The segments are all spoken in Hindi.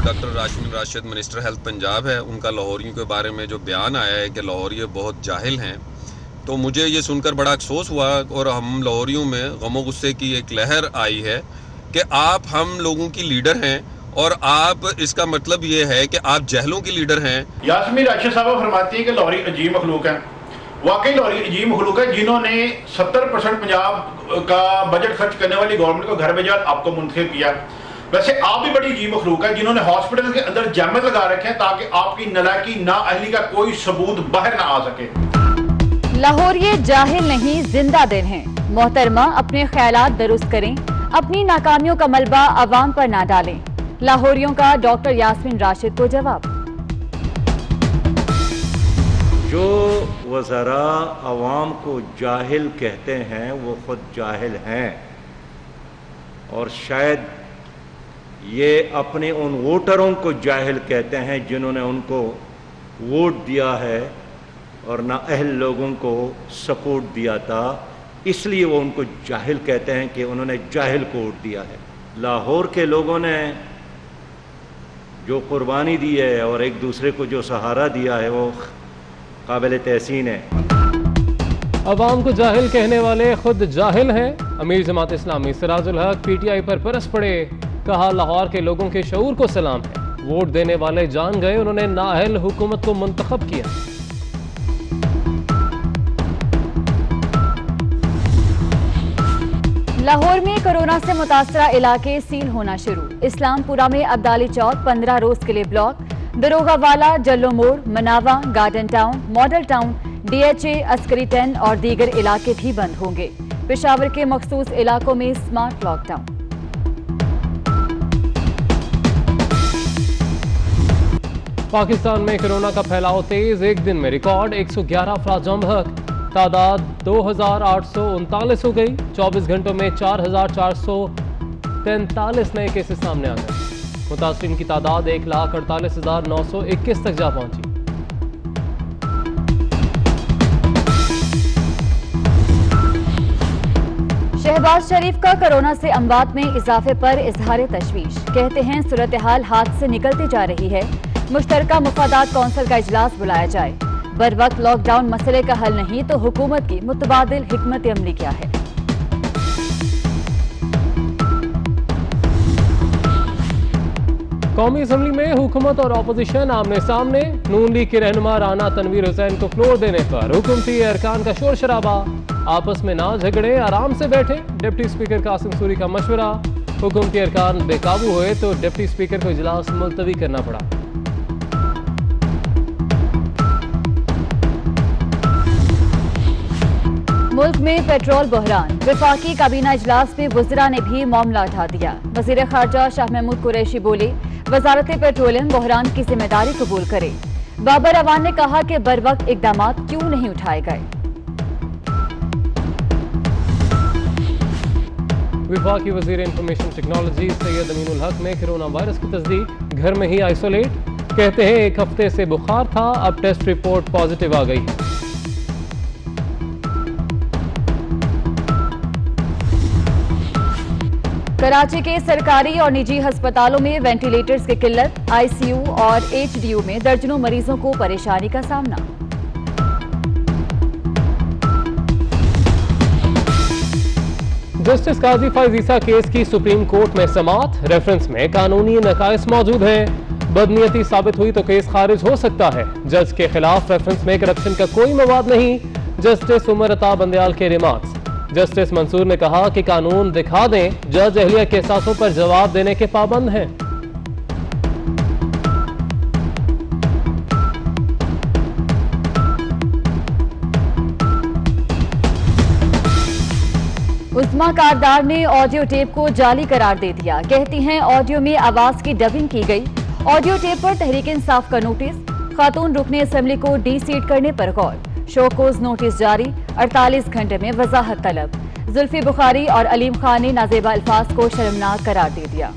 Doctor Yasmin Rashid minister health Punjab है, उनका लाहौरियों के बारे में जो बयान आया है कि लाहौरी बहुत जाहिल हैं, तो मुझे ये सुनकर बड़ा अफसोस हुआ और हम लाहौरियों में गमो गुस्से की एक लहर आई है कि आप हम लोगों की लीडर हैं और आप, इसका मतलब ये है कि आप जहलों की लीडर हैं। यास्मीन राशिद साहब फरमाती है कि लाहौरी अजीब मखलूक है। वाकई लाहौरी अजीब मखलूक है, जिन्होंने 70% पंजाब का बजट खर्च करने वाली गवर्नमेंट को घर भेजा, आपको मुंतखब किया। वैसे आप भी बड़ी अजीब मखलूक है, जिन्होंने हॉस्पिटल के अंदर जैमत लगा रखे हैं ताकि आपकी नलायकी नाअहली का कोई सबूत बाहर ना आ सके। लाहौरी जाहिल नहीं, जिंदा दिल हैं। मोहतरमा, अपने ख्यालात दुरुस्त करें, अपनी नाकामियों का मलबा अवाम पर ना डालें। लाहौरियों का डॉक्टर यास्मीन राशिद को जवाब। जो वज़रा अवाम को जाहिल कहते हैं वो खुद जाहिल हैं, और शायद ये अपने उन वोटरों को जाहिल कहते हैं जिन्होंने उनको वोट दिया है और नाअहल लोगों को सपोर्ट दिया था, इसलिए वो उनको जाहिल कहते हैं कि उन्होंने जाहिल को वोट दिया है। लाहौर के लोगों ने जो कुर्बानी दी है और एक दूसरे को जो सहारा दिया है वो काबिल तहसीन है। अवाम को जाहिल कहने वाले खुद जाहिल हैं। अमीर जमात इस्लामी सिराजुल हक पीटीआई पर बरस पड़े, कहा लाहौर के लोगों के शऊर को सलाम है, वोट देने वाले जान गए उन्होंने नाअहल हुकूमत को मुंतखब किया। लाहौर में कोरोना से मुतासरा इलाके सील होना शुरू। इस्लामपुरा में अब्दाली चौक 15 रोज के लिए ब्लॉक, दरोगावाला, जल्लो मोड़, मनावा, garden town, model town, DHA, Askari 10 और दीगर इलाके भी बंद होंगे। पेशावर के मखसूस इलाकों में स्मार्ट लॉकडाउन। पाकिस्तान में कोरोना का फैलाव तेज, एक दिन में रिकॉर्ड 111 अफराद जाँ बहक, तादाद 2839 हो गई। 24 घंटों में 4443 नए केसेस सामने आ गए। मुतासरीन की तादाद 1,48,921 तक जा पहुंची। शहबाज शरीफ का कोरोना से अमवात में इजाफे पर इजहार तशवीश। कहते हैं सूरत हाल हाथ से निकलती जा रही है, मुश्तरका मुफादात कौंसिल का इजलास बुलाया जाए। बर वक्त लॉकडाउन मसले का हल नहीं तो हुकूमत की मुतबादिल हिकमत अमली क्या है। कौमी असम्बली में हुकूमत और अपोजिशन आमने सामने। नून लीग के रहनुमा राना तनवीर हुसैन को फ्लोर देने पर हुकूमती अरकान का शोर शराबा। आपस में ना झगड़े, आराम से बैठे। डिप्टी स्पीकर कासिम सूरी का मशवरा। हुकूमती अरकान बेकाबू हुए तो डिप्टी स्पीकर को इजलास मुलतवी करना पड़ा। मुल्क में पेट्रोल बहरान। वफाकी काबीना इजलास में वज़रा ने भी मामला उठा दिया। वज़ीर खारजा शाह महमूद कुरैशी बोले, वजारत पेट्रोलियम बहरान की जिम्मेदारी कबूल करे। बाबर अवान ने कहा कि बर वक्त इकदाम क्यों नहीं उठाए गए। वफाकी वज़ीर इंफॉर्मेशन टेक्नोलॉजी सैयद अमीनुल हक में कोरोना वायरस की तस्दीक, घर में ही आइसोलेट। कहते हैं एक हफ्ते से बुखार था, अब टेस्ट रिपोर्ट पॉजिटिव आ गई है। कराची के सरकारी और निजी अस्पतालों में वेंटिलेटर्स की किल्लत। आईसीयू और एचडीयू में दर्जनों मरीजों को परेशानी का सामना। जस्टिस काजी फैज ईसा केस की सुप्रीम कोर्ट में समाअत। रेफरेंस में कानूनी नकाइस मौजूद हैं। बदनीयती साबित हुई तो केस खारिज हो सकता है। जज के खिलाफ रेफरेंस में करप्शन का कोई मवाद नहीं। जस्टिस उमर अता बंदयाल के रिमार्क्स। जस्टिस मंसूर ने कहा कि कानून दिखा दें, जज अहलिया के एहसासों पर जवाब देने के पाबंद हैं। उस्मा कारदार ने ऑडियो टेप को जाली करार दे दिया। कहती हैं ऑडियो में आवाज की डबिंग की गई। ऑडियो टेप पर तहरीक इंसाफ का नोटिस। खातून रुकने असेंबली को डी सीट करने पर गौर। शोकोज नोटिस जारी, 48 घंटे में वजाहत तलब। जुल्फी बुखारी और अलीम खान ने नाजेबा अल्फाज को शर्मनाक करार दे दिया।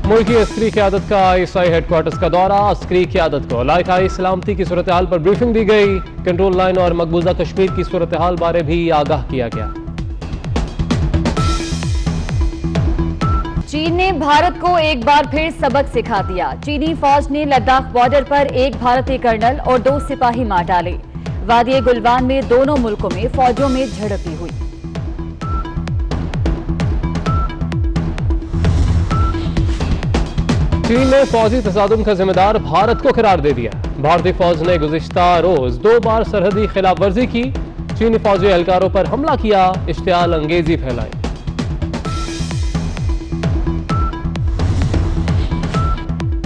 मुल्की अस्करी क़यादत का ISI हेडक्वार्टर्स का दौरा। अस्करी क़यादत को इलाकाई सलामती की सूरत हाल पर ब्रीफिंग दी गई। कंट्रोल लाइन और मकबूजा कश्मीर की सूरत हाल बारे भी आगाह किया गया। चीन ने भारत को एक बार फिर सबक सिखा दिया। चीनी फौज ने लद्दाख बॉर्डर पर एक भारतीय कर्नल और 2 सिपाही मार डाले। वादी गुलवान में दोनों मुल्कों में फौजों में झड़प भी हुई। चीन ने फौजी तसादुम का जिम्मेदार भारत को करार दे दिया। भारतीय फौज ने गुज़िश्ता रोज 2 बार सरहदी खिलाफवर्जी की। चीनी फौजी एहलकारों पर हमला किया, इश्तियाल अंगेजी फैलाई।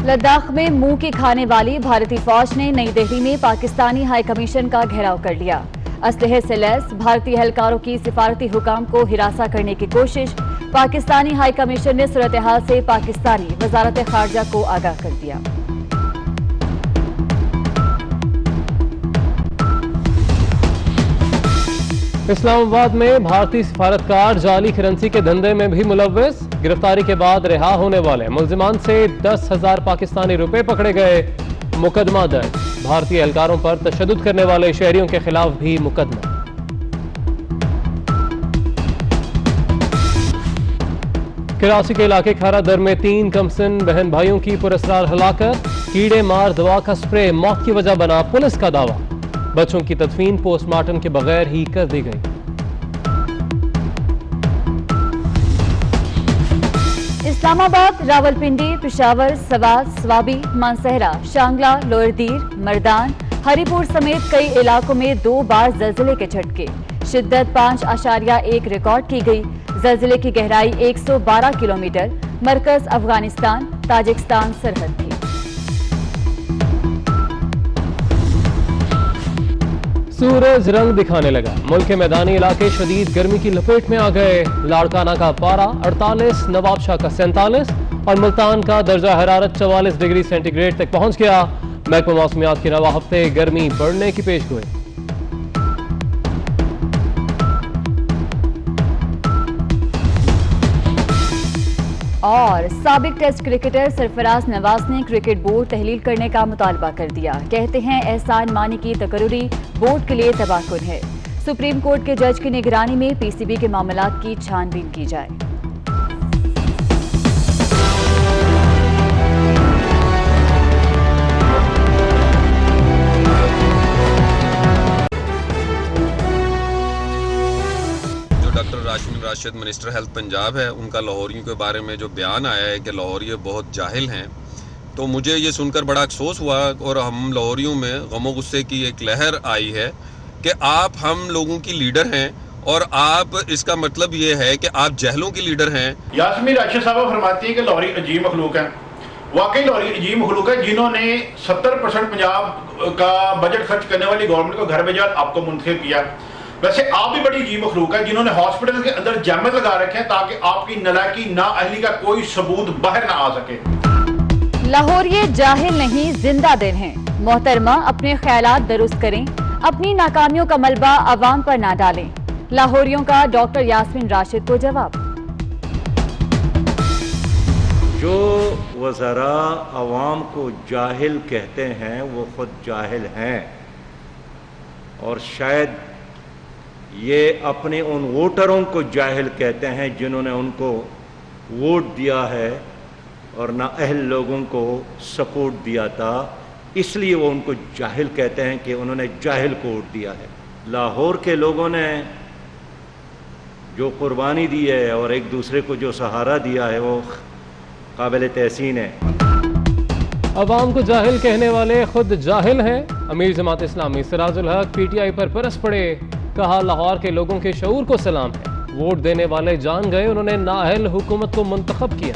लद्दाख में मुंह की खाने वाली भारतीय फौज ने नई दिल्ली में पाकिस्तानी हाई कमीशन का घेराव कर लिया। असलहे से लैस भारतीय एहलकारों की सिफारती हुकाम को हिरासा करने की कोशिश। पाकिस्तानी हाई कमीशन ने सूरत हाल से पाकिस्तानी वजारत खारजा को आगाह कर दिया। इस्लामाबाद में भारतीय सिफारतकार जाली करेंसी के धंधे में भी मुलव्वस। गिरफ्तारी के बाद रिहा होने वाले मुल्जिमान से 10,000 पाकिस्तानी रुपए पकड़े गए। मुकदमा दर्ज। भारतीय एहलकारों पर तशद्दुद करने वाले शहरियों के खिलाफ भी मुकदमा। कराची के इलाके खारा दर में 3 कमसिन बहन भाइयों की पुरस्कार हलाकत। कीड़े मार दवा का स्प्रे मौत की वजह बना पुलिस का दावा। बच्चों की तदफीन पोस्टमार्टम के बगैर ही कर दी गई। इस्लामाबाद, रावलपिंडी, पेशावर, सवात, स्वाबी, मानसहरा, शांगला, लोअर दीर, मर्दान, हरिपुर समेत कई इलाकों में 2 बार जल्जले के झटके। शिद्दत 5.1 रिकॉर्ड की गई। जल्जले की गहराई 112 किलोमीटर। मरकज अफगानिस्तान ताजिकिस्तान सरहद थी। सूरज रंग दिखाने लगा। मुल्क के मैदानी इलाके शदीद गर्मी की लपेट में आ गए। लाड़काना का पारा 48, नवाबशाह का 47 और मुल्तान का दर्जा हरारत 44 डिग्री सेंटीग्रेड तक पहुंच गया। महकमा मौसमियात के नवा हफ्ते गर्मी बढ़ने की पेशगोई। और साबिक टेस्ट क्रिकेटर सरफराज नवाज ने क्रिकेट बोर्ड तहलील करने का मुतालबा कर दिया। कहते हैं एहसान मानी की तकर्री बोर्ड के लिए तबाहकुन है। सुप्रीम कोर्ट के जज की निगरानी में पीसीबी के मामलात की छानबीन की जाए। राशिद मिनिस्टर हेल्थ पंजाब है, उनका लाहौरियों के बारे में जो बयान आया है कि लाहौरी बहुत जाहिल हैं, तो मुझे ये सुनकर बड़ा अफसोस हुआ। और हम लाहौरियों में गमो गुस्से की एक लहर आई है कि आप हम लोगों की लीडर हैं और आप, इसका मतलब ये है कि आप जहलों की लीडर हैं। यास्मीन राशिद साहब फरमाती है कि लाहौरी अजीब मखलूक है। वाकई लाहौरी अजीब मखलूक है, जिन्होंने 70% पंजाब का बजट खर्च करने वाली गवर्नमेंट को घर भेजा, आपको मुंतखब किया। वैसे आप भी बड़ी अजीब मखलूक है, जिन्होंने हॉस्पिटल के अंदर जैमत लगा रखे हैं ताकि आपकी नालायकी नाअहली का कोई सबूत बाहर ना आ सके। लाहौरी जाहिल नहीं, जिंदा दिल हैं। मोहतरमा अपने ख्यालात दुरुस्त करें, अपनी नाकामियों का मलबा अवाम पर ना डालें। लाहौरियों का डॉक्टर यास्मीन राशिद को जवाब। जो वज़रा अवाम को जाहिल कहते हैं वो खुद जाहिल हैं और शायद ये अपने उन वोटरों को जाहिल कहते हैं जिन्होंने उनको वोट दिया है और नाअहल लोगों को सपोर्ट दिया था, इसलिए वो उनको जाहिल कहते हैं कि उन्होंने जाहिल को वोट दिया है। लाहौर के लोगों ने जो कुर्बानी दी है और एक दूसरे को जो सहारा दिया है वो काबिल तहसीन है। अवाम को जाहिल कहने वाले खुद जाहिल हैं। अमीर जमात इस्लामी सिराजुल हक पीटीआई पर बरस पड़े। कहा लाहौर के लोगों के शऊर को सलाम है, वोट देने वाले जान गए उन्होंने नाअहल हुकूमत को मुंतखब किया।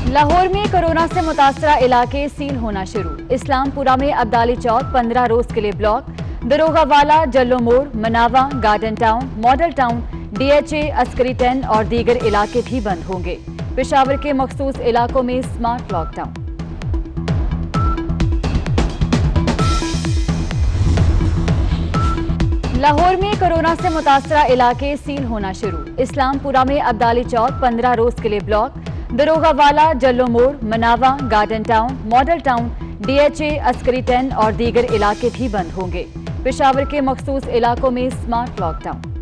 लाहौर में कोरोना से मुतासरा इलाके सील होना शुरू। इस्लामपुरा में अब्दाली चौक 15 रोज के लिए ब्लॉक। दरोगावाला, जल्लो मोड़, मनावा, garden town, model town, DHA, Askari 10 और दीगर इलाके भी बंद होंगे। पेशावर के मखसूस इलाकों में स्मार्ट लॉकडाउन। लाहौर में कोरोना से मुतासरा इलाके सील होना शुरू। इस्लामपुरा में अब्दाली चौक 15 रोज के लिए ब्लॉक। दरोगावाला, जल्लो मोड़, मनावा, garden town, model town, DHA, Askari 10 और दीगर इलाके भी बंद होंगे। पेशावर के मखसूस इलाकों में स्मार्ट लॉकडाउन।